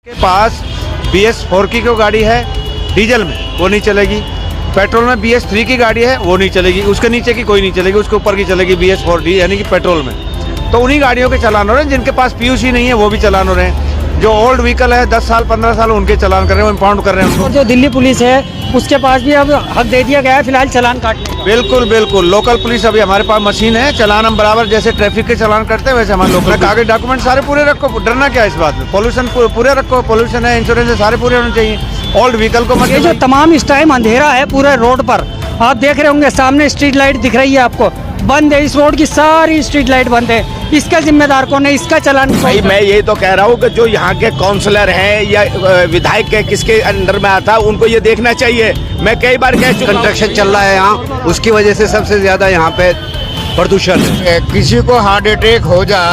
के पास BS4 की गाड़ी है डीजल में, वो नहीं चलेगी। पेट्रोल में BS3 की गाड़ी है, वो नहीं चलेगी। उसके नीचे की कोई नहीं चलेगी, उसके ऊपर की चलेगी BS4D यानी कि पेट्रोल में। तो उन्हीं गाड़ियों के चालान हो रहे हैं। जिनके पास PUC नहीं है वो भी चालान हो रहे हैं। जो ओल्ड व्हीकल है 10 साल 15 साल उनके चालान कर रहे हैं, इम्पाउंड कर रहे हैं उनको। जो दिल्ली पुलिस है उसके पास भी अब हक दे दिया गया है फिलहाल चालान काटने का। बिल्कुल बिल्कुल, लोकल पुलिस अभी हमारे पास मशीन है, चालान हम बराबर जैसे ट्रैफिक के चालान करते हैं वैसे हमारे लोकल कागज डॉक्यूमेंट सारे पूरे रखो। डरना क्या है इस बात में? पोल्यूशन पूरे रखो, पोल्यूशन है, इंश्योरेंस है, सारे पूरे होने चाहिए। ओल्ड व्हीकल को मत। ये जो तमाम इस टाइम अंधेरा है पूरे रोड पर, आप देख रहे होंगे सामने स्ट्रीट लाइट दिख रही है आपको, बंद है। इस रोड की सारी स्ट्रीट लाइट बंद है। इसका जिम्मेदार कौन है? इसका चालान भाई मैं ये तो कह रहा हूँ कि जो यहाँ के काउंसलर हैं या विधायक के किसके अंडर में आता उनको ये देखना चाहिए। मैं कई बार कह चुका हूं। कंस्ट्रक्शन चल रहा है यहाँ, उसकी वजह से सबसे ज्यादा यहाँ पे प्रदूषण है। किसी को हार्ट अटैक हो जा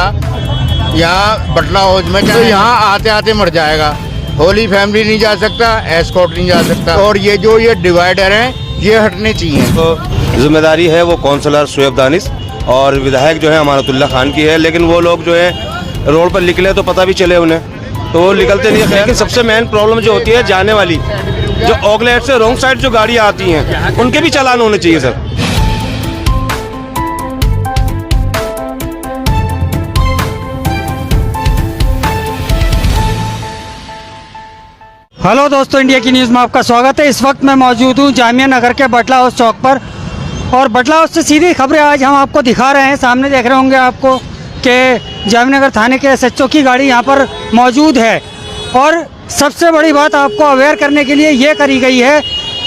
यहाँ बटला हौज में तो यहाँ आते आते मर जाएगा। होली फैमिली नहीं जा सकता, एस्कॉर्ट नहीं जा सकता। और ये डिवाइडर हैं ये हटने चाहिए। तो जिम्मेदारी है वो काउंसलर शुएब दानिश और विधायक जो है अमानतुल्लाह खान की है। लेकिन वो लोग जो है रोड पर निकले तो पता भी चले उन्हें, तो वो निकलते नहीं है। लेकिन सबसे मेन प्रॉब्लम जो होती है जाने वाली, जो ऑगलेट से रॉन्ग साइड जो गाड़ियाँ आती हैं उनके भी चालान होने चाहिए सर। हेलो दोस्तों, इंडिया की न्यूज़ में आपका स्वागत है। इस वक्त मैं मौजूद हूँ जामिया नगर के बटला हाउस चौक पर, और बटला हाउस से सीधी खबरें आज हम आपको दिखा रहे हैं। सामने देख रहे होंगे आपको कि जामिया नगर थाने के SHO की गाड़ी यहाँ पर मौजूद है। और सबसे बड़ी बात आपको अवेयर करने के लिए ये करी गई है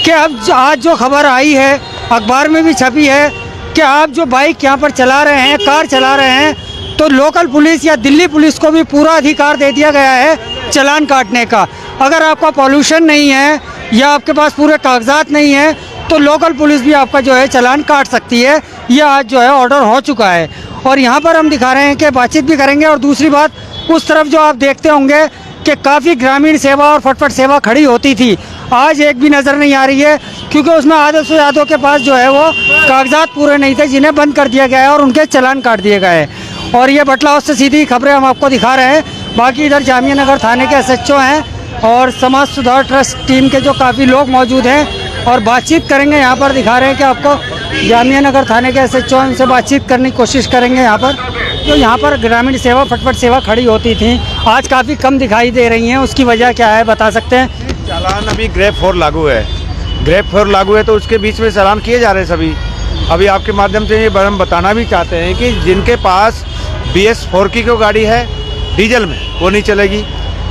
कि अब आज जो खबर आई है अखबार में भी छपी है कि आप जो बाइक यहाँ पर चला रहे हैं, कार चला रहे हैं, तो लोकल पुलिस या दिल्ली पुलिस को भी पूरा अधिकार दे दिया गया है चालान काटने का। अगर आपका पॉल्यूशन नहीं है या आपके पास पूरे कागजात नहीं है तो लोकल पुलिस भी आपका जो है चालान काट सकती है। यह आज जो है ऑर्डर हो चुका है। और यहाँ पर हम दिखा रहे हैं कि बातचीत भी करेंगे। और दूसरी बात, उस तरफ जो आप देखते होंगे कि काफ़ी ग्रामीण सेवा और फटफट सेवा खड़ी होती थी, आज एक भी नज़र नहीं आ रही है, क्योंकि उसमें आधे से ज़्यादा के पास जो है वो कागजात पूरे नहीं थे, जिन्हें बंद कर दिया गया है और उनके चालान काट दिए गए हैं। और ये बटला हाउस से सीधी खबरें हम आपको दिखा रहे हैं। बाकी इधर जामिया नगर थाने के SHO हैं और समाज सुधार ट्रस्ट टीम के जो काफ़ी लोग मौजूद हैं और बातचीत करेंगे। यहाँ पर दिखा रहे हैं कि आपको जामिया नगर थाने के SHO उनसे बातचीत करने की कोशिश करेंगे। यहाँ पर जो यहाँ पर ग्रामीण सेवा फटफट सेवा खड़ी होती थी, आज काफ़ी कम दिखाई दे रही हैं। उसकी वजह क्या है बता सकते हैं? चालान अभी ग्रेप 4 लागू है। ग्रेप 4 लागू है तो उसके बीच में चालान किए जा रहे हैं सभी। अभी आपके माध्यम से ये हम बताना भी चाहते हैं कि जिनके पास BS4 की गाड़ी है डीजल में, वो नहीं चलेगी।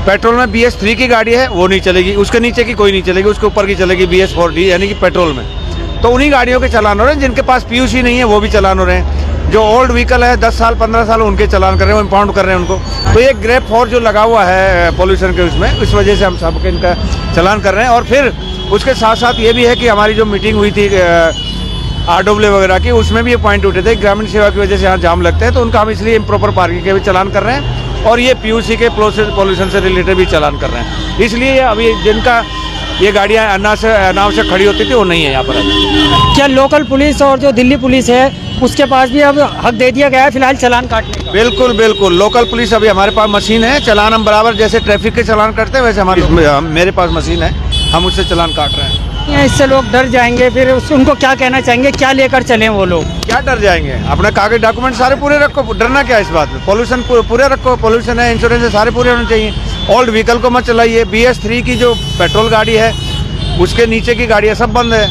पेट्रोल में BS3 की गाड़ी है, वो नहीं चलेगी। उसके नीचे की कोई नहीं चलेगी, उसके ऊपर की चलेगी BS4D यानी कि पेट्रोल में। तो उन्हीं गाड़ियों के चालान हो रहे हैं। जिनके पास PUC नहीं है वो भी चालान हो रहे हैं। जो ओल्ड व्हीकल है 10 साल 15 साल उनके चालान कर रहे हैं, इम्पाउंड कर रहे हैं उनको। तो ये ग्रेप 4 जो लगा हुआ है पोल्यूशन के उसमें, इस वजह से हम सबके इनका चालान कर रहे हैं। और फिर उसके साथ साथ ये भी है कि हमारी जो मीटिंग हुई थी RW वगैरह की, उसमें भी ये पॉइंट उठे थे। ग्रामीण सेवा की वजह से यहाँ जाम लगते हैं तो उनका हम इसलिए इम्प्रॉपर पार्किंग के भी चालान कर रहे हैं और ये PUC के पोल्यूशन से रिलेटेड भी चालान कर रहे हैं। इसलिए अभी जिनका ये गाड़ियाँ अनावश्यक खड़ी होती थी वो नहीं है यहाँ पर। क्या लोकल पुलिस और जो दिल्ली पुलिस है उसके पास भी अब हक दे दिया गया है फिलहाल चालान काटने का? बिल्कुल बिल्कुल, लोकल पुलिस अभी हमारे पास मशीन है, चालान हम बराबर जैसे ट्रैफिक के चालान करते हैं वैसे मेरे पास मशीन है, हम उससे चालान काट रहे हैं। इससे लोग डर जाएंगे, फिर उनको क्या कहना चाहेंगे, क्या लेकर चलें वो लोग? क्या डर जाएंगे? अपने कागज डॉक्यूमेंट सारे पूरे रखो। डरना क्या है इस बात में? पोल्यूशन पूरे रखो, पोल्यूशन है, इंश्योरेंस है, सारे पूरे होने चाहिए। ओल्ड व्हीकल को मत चलाइए। BS3 की जो पेट्रोल गाड़ी है उसके नीचे की गाड़ियाँ सब बंद है।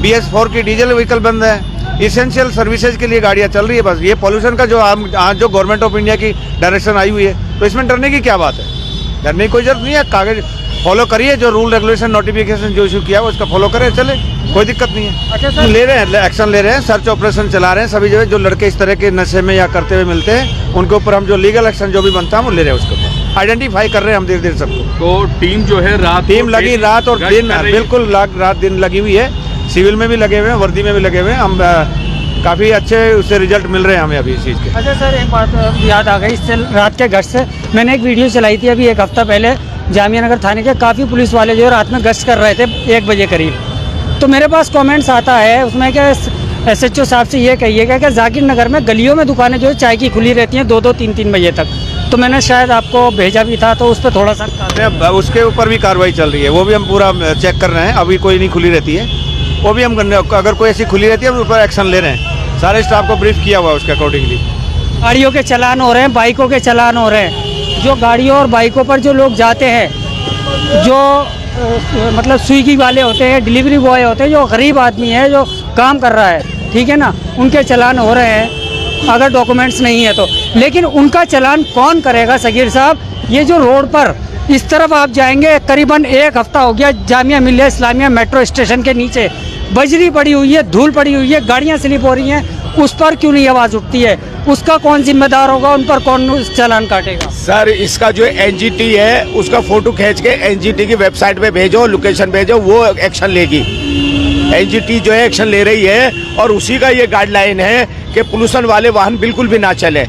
BS4 की डीजल व्हीकल बंद है। इसेंशियल सर्विसेज के लिए गाड़ियाँ चल रही है। बस ये पोल्यूशन का जो आज जो गवर्नमेंट ऑफ इंडिया की डायरेक्शन आई हुई है, तो इसमें डरने की क्या बात है? डरने की कोई जरूरत नहीं है। कागज फॉलो करिए, जो रूल रेगुलेशन नोटिफिकेशन जो इशू किया है उसका फॉलो करें, चले, कोई दिक्कत नहीं है। अच्छा सर, ले रहे हैं, एक्शन ले रहे हैं, सर्च ऑपरेशन चला रहे हैं सभी जगह। जो लड़के इस तरह के नशे में या करते हुए मिलते हैं उनके ऊपर हम जो लीगल एक्शन जो भी बनता है वो ले रहे हैं, उसके ऊपर आइडेंटिफाई कर रहे हैं हम धीरे धीरे सबको। तो टीम जो है टीम लगी रात और दिन, बिल्कुल रात दिन लगी हुई है। सिविल में भी लगे हुए हैं, वर्दी में भी लगे हुए हैं। हम काफ़ी अच्छे उससे रिजल्ट मिल रहे हैं हमें अभी इस चीज़ के। अच्छा सर, एक बात याद आ गई इससे रात के गश्त से। मैंने एक वीडियो चलाई थी अभी 1 हफ्ता पहले, जामिया नगर थाने के काफ़ी पुलिस वाले जो रात में गश्त कर रहे थे 1 बजे करीब। तो मेरे पास कमेंट्स आता है उसमें कि SHO साहब से ये कहिएगा कि जाकिर नगर में गलियों में दुकानें जो है चाय की खुली रहती हैं 2-2 3-3 बजे तक। तो मैंने शायद आपको भेजा भी था, तो उस पर थोड़ा सा उसके ऊपर भी कार्रवाई चल रही है, वो भी हम पूरा चेक कर रहे हैं। अभी कोई नहीं खुली रहती है, वो भी हम अगर कोई ऐसी खुली रहती है हम ऊपर एक्शन ले रहे हैं। सारे स्टाफ को ब्रीफ किया हुआ है उसके अकॉर्डिंगली। गाड़ियों के चलान हो रहे हैं, बाइकों के चलान हो रहे हैं। जो गाड़ियों और बाइकों पर जो लोग जाते हैं, जो मतलब स्विगी वाले होते हैं, डिलीवरी बॉय होते हैं, जो गरीब आदमी है जो काम कर रहा है, ठीक है ना, उनके चलान हो रहे हैं अगर डॉक्यूमेंट्स नहीं है तो। लेकिन उनका चलान कौन करेगा सगीर साहब? ये जो रोड पर इस तरफ आप जाएंगे, करीबन 1 हफ्ता हो गया जामिया मिल्लिया इस्लामिया मेट्रो स्टेशन के नीचे बजरी पड़ी हुई है, धूल पड़ी हुई है, गाड़ियाँ स्लिप हो रही हैं, उस पर क्यों नहीं आवाज़ उठती है? उसका कौन जिम्मेदार होगा? उन पर कौन चालान काटेगा? सर, इसका जो एनजीटी है उसका फोटो खींच के एनजीटी की वेबसाइट पे भेजो, लोकेशन भेजो, वो एक्शन लेगी। एनजीटी जो है एक्शन ले रही है और उसी का ये गाइडलाइन है कि पोल्यूशन वाले वाहन बिल्कुल भी ना चले।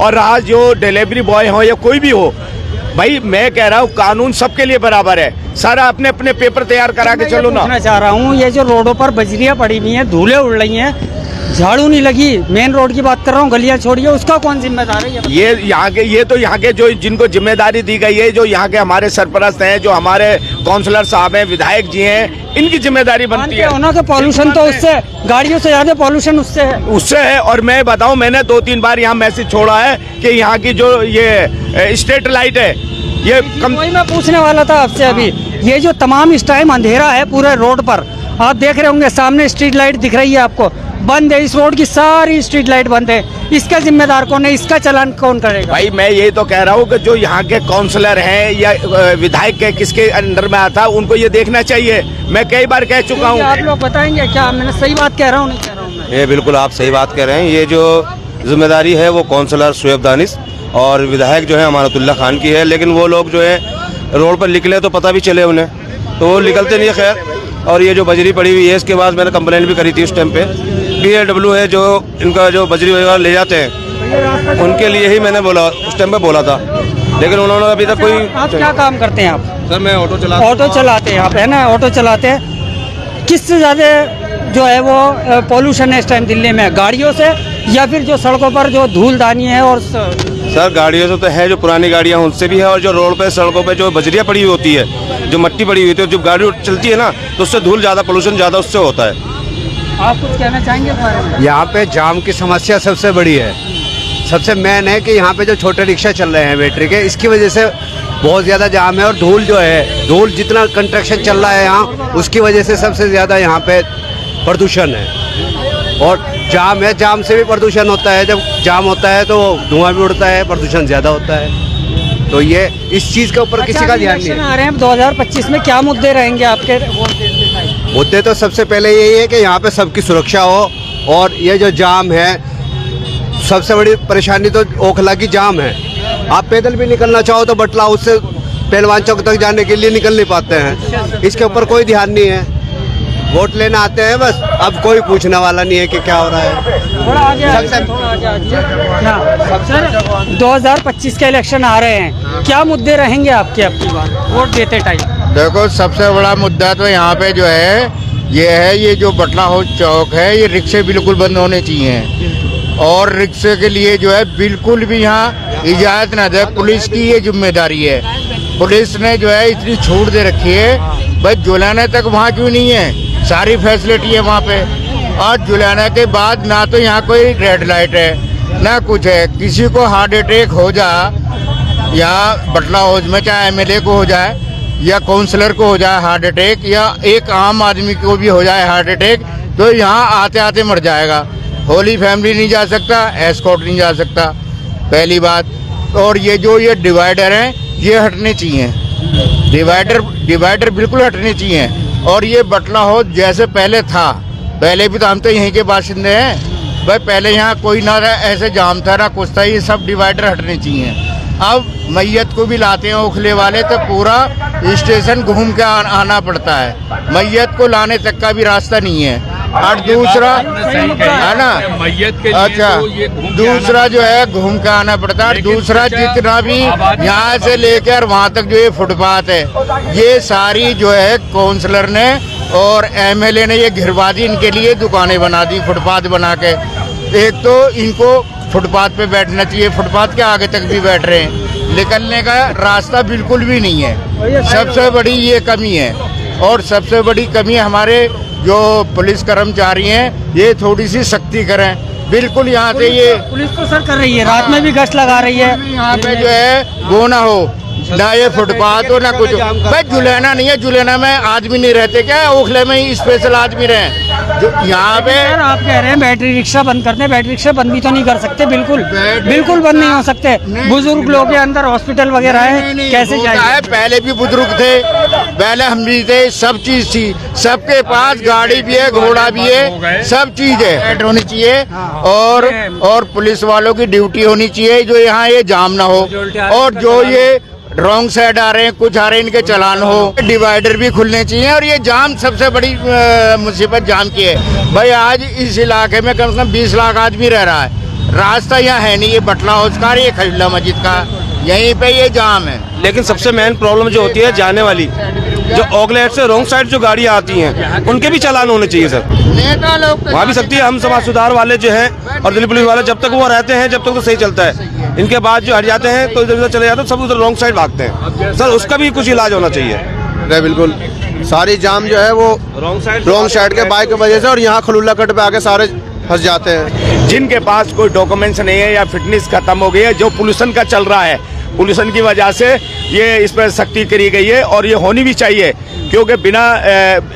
और रहा जो डिलीवरी बॉय हो या कोई भी हो, भाई मैं कह रहा हूँ कानून सबके लिए बराबर है। सारा अपने अपने पेपर तैयार करा के चलो ना। पूछना चाह रहा हूँ, ये जो रोडों पर बजरियाँ पड़ी हुई हैं, धूलें उड़ रही हैं, झाड़ू नहीं लगी, मेन रोड की बात कर रहा हूँ, गलियाँ छोड़िए, उसका कौन जिम्मेदार है? ये यहाँ के जो जिनको जिम्मेदारी दी गई है, जो यहाँ के हमारे सरपरस्त हैं, जो हमारे काउंसलर साहब हैं, विधायक जी हैं, इनकी जिम्मेदारी बनती है। होना कि पॉल्यूशन तो उससे, गाड़ियों से ज्यादा पॉल्यूशन उससे है। और मैं बताऊं, मैंने 2-3 बार यहाँ मैसेज छोड़ा है कि यहाँ की जो ये स्ट्रीट लाइट है, ये कम। वही मैं पूछने वाला था आपसे अभी, ये जो तमाम इस टाइम अंधेरा है पूरे रोड पर, आप देख रहे होंगे सामने स्ट्रीट लाइट दिख रही है आपको, बंद है। इस रोड की सारी स्ट्रीट लाइट बंद है। इसका जिम्मेदार कौन है? इसका चालान कौन करेगा? भाई मैं यही तो कह रहा हूँ कि जो यहाँ के काउंसलर हैं या विधायक के किसके अंडर में आता है, उनको ये देखना चाहिए। मैं कई बार कह चुका हूँ। आप लोग बताएंगे क्या मैंने सही बात कह रहा हूँ, नहीं कह रहा हूँ? ये बिल्कुल आप सही बात कह रहे हैं। ये जो जिम्मेदारी है वो काउंसलर शुएब दानिश और विधायक जो है अमानतुल्लाह खान की है। लेकिन वो लोग जो है रोड पर निकले तो पता भी चले उन्हें, तो वो निकलते नहीं है। खैर, और ये जो बजरी पड़ी हुई है, इसके बाद मैंने कंप्लेंट भी करी थी उस टाइम पे। BLW है जो इनका जो बजरी वगैरह ले जाते हैं, उनके लिए ही मैंने बोला, उस टाइम पे बोला था, लेकिन उन्होंने अभी तक कोई। आप क्या काम करते हैं आप? सर मैं ऑटो चलाते हैं आप, है ना? ऑटो चलाते हैं। किससे ज़्यादा जो है वो पॉल्यूशन है इस टाइम दिल्ली में, गाड़ियों से या फिर जो सड़कों पर जो धूलदानी है? और सर गाड़ियों से तो है, जो पुरानी गाड़ियाँ उनसे भी है, और जो रोड पे सड़कों पे जो बजरियाँ पड़ी हुई होती है, जो मट्टी पड़ी हुई होती है, जो गाड़ी चलती है ना, तो उससे धूल ज़्यादा, पोल्यूशन ज़्यादा उससे होता है। आप कुछ कहना चाहेंगे इस बारे में? यहाँ पे जाम की समस्या सबसे बड़ी है। सबसे मेन है कि यहाँ पे जो छोटे रिक्शा चल रहे हैं बैटरी के, इसकी वजह से बहुत ज़्यादा जाम है। और धूल जो है, धूल जितना कंस्ट्रक्शन चल रहा है यहाँ, उसकी वजह से सबसे ज़्यादा यहाँ पे प्रदूषण है। और जाम है, जाम से भी प्रदूषण होता है। जब जाम होता है तो धुआं भी उड़ता है, प्रदूषण ज़्यादा होता है। तो ये इस चीज़ के ऊपर किसी का ध्यान नहीं है। आ रहे हैं 2025 में, क्या मुद्दे रहेंगे आपके? मुद्दे तो सबसे पहले यही है कि यहाँ पे सबकी सुरक्षा हो। और ये जो जाम है, सबसे बड़ी परेशानी तो ओखला की जाम है। आप पैदल भी निकलना चाहो तो बटला हाउस से पहलवान चौक तक जाने के लिए निकल नहीं पाते हैं। इसके ऊपर कोई ध्यान नहीं है। वोट लेना आते हैं बस, अब कोई पूछने वाला नहीं है कि क्या हो रहा है। थोड़ा आगे ना सर, 2025 के इलेक्शन आ रहे हैं, क्या मुद्दे रहेंगे आपके अब की बार वोट देते टाइम? देखो, सबसे बड़ा मुद्दा तो यहाँ पे जो है ये जो बटला हाउस चौक है, ये रिक्शे बिल्कुल बंद होने चाहिए। और रिक्शे के लिए जो है बिल्कुल भी यहाँ इजाज़त ना दे। पुलिस की ये जिम्मेदारी है। पुलिस ने जो है इतनी छूट दे रखी है, भाई जुलाना तक वहाँ क्यों नहीं है? सारी फैसिलिटी है वहाँ पे। और जुलाना के बाद ना तो यहाँ कोई रेड लाइट है ना कुछ है। किसी को हार्ट अटैक हो जा, या बटला हाउस में चाहे MLA को हो जाए या काउंसलर को हो जाए हार्ट अटैक, या एक आम आदमी को भी हो जाए हार्ट अटैक, तो यहाँ आते आते मर जाएगा। होली फैमिली नहीं जा सकता, एस्कॉर्ट नहीं जा सकता, पहली बात। और ये जो ये डिवाइडर हैं, ये हटने चाहिए। डिवाइडर बिल्कुल हटने चाहिए। और ये बटला हाउस जैसे पहले था, पहले भी तो हम तो यहीं के बाशिंदे हैं भाई, पहले यहाँ कोई ना ऐसे जाम था ना कुछ था। ये सब डिवाइडर हटने चाहिए। अब मैयत को भी लाते हैं ओखले वाले, तो पूरा स्टेशन घूम के आना पड़ता है। मैयत को लाने तक का भी रास्ता नहीं है। और दूसरा है ना, अच्छा, दूसरा जो है घूम के आना पड़ता है। दूसरा जितना भी यहाँ से लेकर वहाँ तक जो ये फुटपाथ है, ये सारी जो है काउंसलर ने और एमएलए ने ये घिरवा दी इनके लिए, दुकानें बना दी फुटपाथ बना के। एक तो इनको फुटपाथ पे बैठना चाहिए, फुटपाथ के आगे तक भी बैठ रहे हैं, निकलने का रास्ता बिल्कुल भी नहीं है। सबसे बड़ी ये कमी है। और सबसे बड़ी कमी हमारे जो पुलिस कर्मचारी हैं, ये थोड़ी सी सख्ती करें। बिल्कुल यहाँ से ये पुलिस तो सर कर रही है, रात में भी गश्त लगा रही है। यहाँ पे जो है वो ना हो, ना ये फुटपाथ हो ना कुछ। भाई जुलेना नहीं है, जुलेना में आदमी नहीं रहते क्या? ओखले में ही स्पेशल आदमी रहे जो यहाँ पे। सर आप कह रहे हैं बैटरी रिक्शा बंद करते हैं, बैटरी रिक्शा बंद भी तो नहीं कर सकते, बिल्कुल बिल्कुल बंद नहीं हो सकते। बुजुर्ग लोग के अंदर हॉस्पिटल वगैरह है, कैसे जाए? पहले भी बुजुर्ग थे, पहले हम भी थे, सब चीज थी, सबके पास गाड़ी भी है, घोड़ा भी है, सब चीज है। होनी चाहिए और पुलिस वालों की ड्यूटी होनी चाहिए जो यहाँ ये जाम ना हो, और जो ये रॉन्ग साइड आ रहे हैं, कुछ आ रहे हैं, इनके चालान हो। डिवाइडर भी खुलने चाहिए। और ये जाम सबसे बड़ी मुसीबत जाम की है। भाई आज इस इलाके में कम से कम 20 लाख आदमी रह रहा है, रास्ता यहाँ है नहीं। ये बटला हाउस का, ये खजला मस्जिद का, यहीं पे ये जाम है। लेकिन सबसे मेन प्रॉब्लम जो होती है जाने वाली, जो ऑगलेट से रॉन्ग साइड जो गाड़ी आती हैं, उनके भी चालान होने चाहिए सर। नेता लोग वहाँ भी सकती है। हम समाज सुधार वाले जो हैं और दिल्ली पुलिस वाले, जब तक वो रहते हैं जब तक तो सही चलता है। इनके बाद जो हट जाते हैं तो इधर उधर चले जाते हैं, सब उधर रॉन्ग साइड भागते हैं। सर उसका भी कुछ इलाज होना चाहिए। नहीं बिल्कुल, सारी जाम जो है वो रॉन्ग साइड के बाइक की वजह से, और यहाँ खलुल्ला कट पे आके सारे फंस जाते हैं। जिनके पास कोई डॉक्यूमेंट्स नहीं है या फिटनेस खत्म हो गई है, जो पोल्यूशन का चल रहा है, पोल्यूशन की वजह से ये इस पर सख्ती करी गई है। और ये होनी भी चाहिए, क्योंकि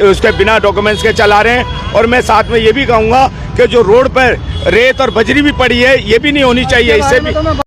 उसके बिना डॉक्यूमेंट्स के चला रहे हैं। और मैं साथ में ये भी कहूँगा कि जो रोड पर रेत और बजरी भी पड़ी है, ये भी नहीं होनी चाहिए। इससे भी